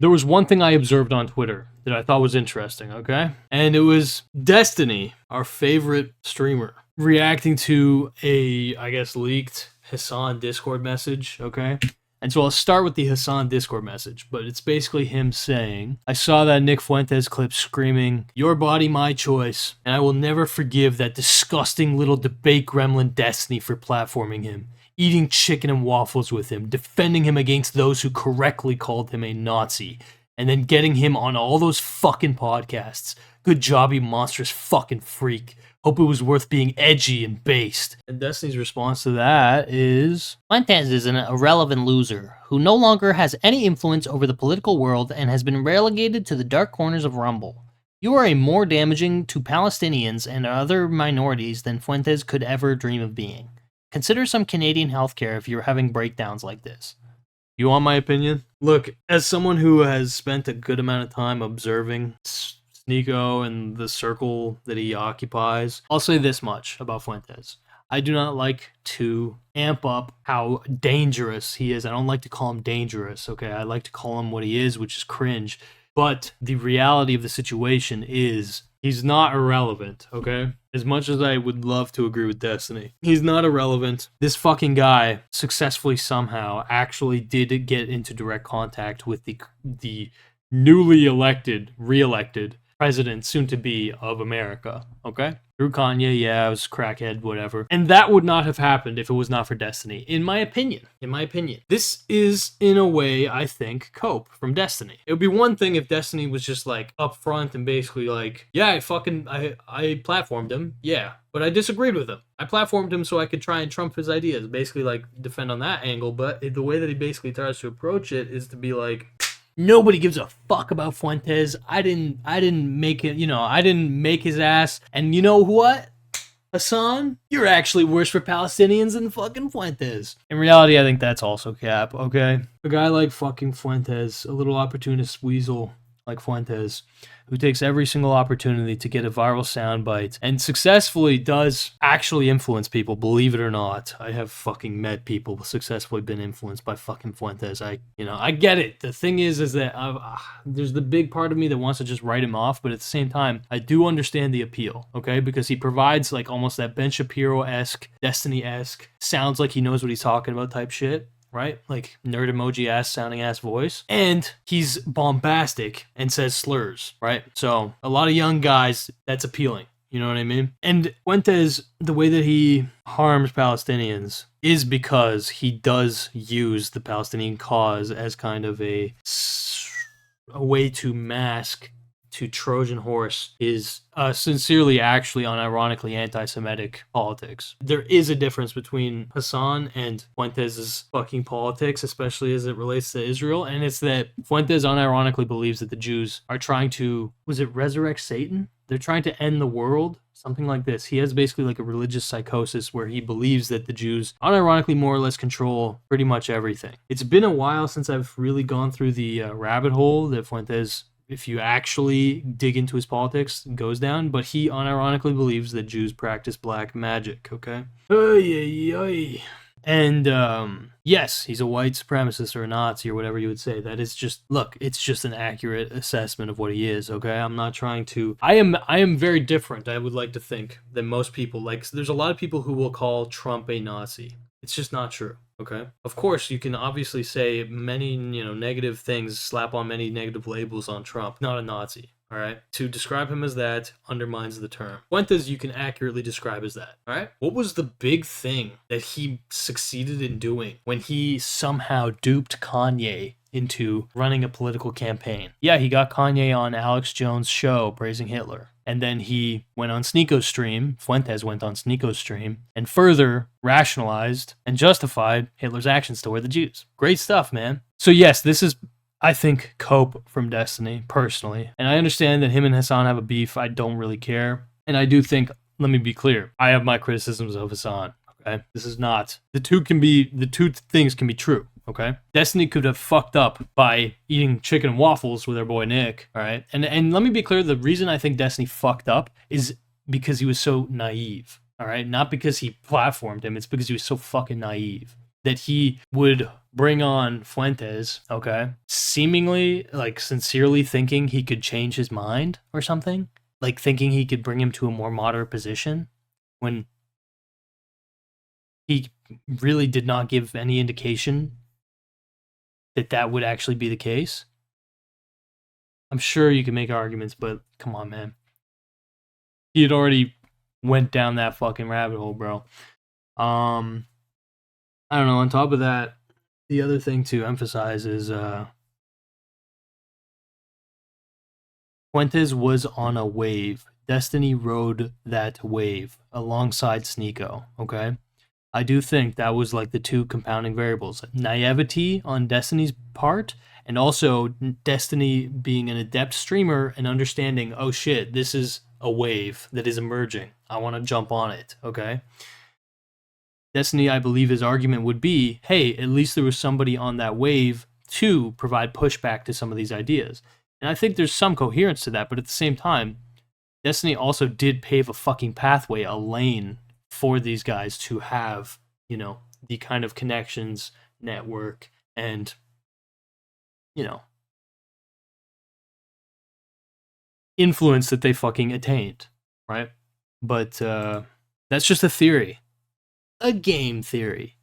there was one thing I observed on Twitter that I thought was interesting, okay? And it was Destiny, our favorite streamer, reacting to a, I guess, leaked Hassan Discord message, okay? And so I'll start with the Hassan Discord message, but it's basically him saying, I saw that Nick Fuentes clip screaming, "Your body, my choice," and I will never forgive that disgusting little debate gremlin Destiny for platforming him, eating chicken and waffles with him, defending him against those who correctly called him a Nazi, and then getting him on all those fucking podcasts. Good job, you monstrous fucking freak. Hope it was worth being edgy and based. And Destiny's response to that is, Fuentes is an irrelevant loser who no longer has any influence over the political world and has been relegated to the dark corners of Rumble. You are a more damaging to Palestinians and other minorities than Fuentes could ever dream of being. Consider some Canadian healthcare if you're having breakdowns like this. You want my opinion? Look, as someone who has spent a good amount of time observing Sneeko and the circle that he occupies, I'll say this much about Fuentes. I do not like to amp up how dangerous he is. I don't like to call him dangerous, okay? I like to call him what he is, which is cringe. But the reality of the situation is he's not irrelevant, okay? As much as I would love to agree with Destiny, he's not irrelevant. This fucking guy successfully somehow actually did get into direct contact with the newly re-elected president, soon to be, of America, okay? Through Kanye, yeah, I was crackhead, whatever. And that would not have happened if it was not for Destiny, in my opinion. This is, in a way, I think, cope from Destiny. It would be one thing if Destiny was just, like, upfront and basically like, yeah, I platformed him, yeah, but I disagreed with him. I platformed him so I could try and trump his ideas, basically, like, defend on that angle, but the way that he basically tries to approach it is to be like, nobody gives a fuck about Fuentes. I didn't make it, I didn't make his ass. And you know what? Hassan, you're actually worse for Palestinians than fucking Fuentes. In reality, I think that's also cap, okay? A guy like fucking Fuentes, a little opportunist weasel like Fuentes, who takes every single opportunity to get a viral soundbite and successfully does actually influence people, believe it or not. I have fucking met people successfully been influenced by fucking Fuentes. I get it. The thing is that there's the big part of me that wants to just write him off, but at the same time, I do understand the appeal, okay? Because he provides like almost that Ben Shapiro-esque, Destiny-esque, sounds like he knows what he's talking about type shit. Right? Like nerd emoji ass sounding ass voice. And he's bombastic and says slurs, right? So a lot of young guys, that's appealing. You know what I mean? And Fuentes, the way that he harms Palestinians is because he does use the Palestinian cause as kind of a way to mask, to Trojan horse his sincerely, actually, unironically anti-Semitic politics. There is a difference between Hassan and Fuentes' fucking politics, especially as it relates to Israel, and it's that Fuentes unironically believes that the Jews are trying to, resurrect Satan? They're trying to end the world? Something like this. He has basically like a religious psychosis where he believes that the Jews unironically more or less control pretty much everything. It's been a while since I've really gone through the rabbit hole that Fuentes, if you actually dig into his politics, goes down, but he unironically believes that Jews practice black magic, okay? And, yes, he's a white supremacist or a Nazi or whatever you would say. That is just, look, it's just an accurate assessment of what he is, okay? I'm not trying to, I am very different, I would like to think, than most people. Like, there's a lot of people who will call Trump a Nazi. It's just not true. Okay. Of course, you can obviously say many, negative things, slap on many negative labels on Trump. Not a Nazi. All right. To describe him as that undermines the term. Fuentes, you can accurately describe as that. All right. What was the big thing that he succeeded in doing when he somehow duped Kanye into running a political campaign? Yeah, he got Kanye on Alex Jones' show praising Hitler. And then he went on Sneeko's stream, Fuentes went on Sneeko's stream, and further rationalized and justified Hitler's actions toward the Jews. Great stuff, man. So yes, this is, I think, cope from Destiny, personally. And I understand that him and Hassan have a beef. I don't really care. And I do think, let me be clear, I have my criticisms of Hassan, okay? This is not, the two things can be true. Okay, Destiny could have fucked up by eating chicken and waffles with our boy Nick. All right, and let me be clear: the reason I think Destiny fucked up is because he was so naive. All right, not because he platformed him; it's because he was so fucking naive. that he would bring on Fuentes, okay, seemingly, like, sincerely thinking he could change his mind or something, like thinking he could bring him to a more moderate position, when he really did not give any indication that that would actually be the case. I'm sure you can make arguments, but come on, man. He had already went down that fucking rabbit hole, bro. I don't know. On top of that, the other thing to emphasize is Fuentes was on a wave. Destiny rode that wave alongside Sneeko, okay? I do think that was like the two compounding variables. Naivety on Destiny's part, and also Destiny being an adept streamer and understanding, oh shit, this is a wave that is emerging. I want to jump on it, okay? Destiny, I believe his argument would be, hey, at least there was somebody on that wave to provide pushback to some of these ideas. And I think there's some coherence to that, but at the same time, Destiny also did pave a fucking pathway, a lane for these guys to have, you know, the kind of connections, network, and, you know, influence that they fucking attained, right? But that's just a theory. A game theory.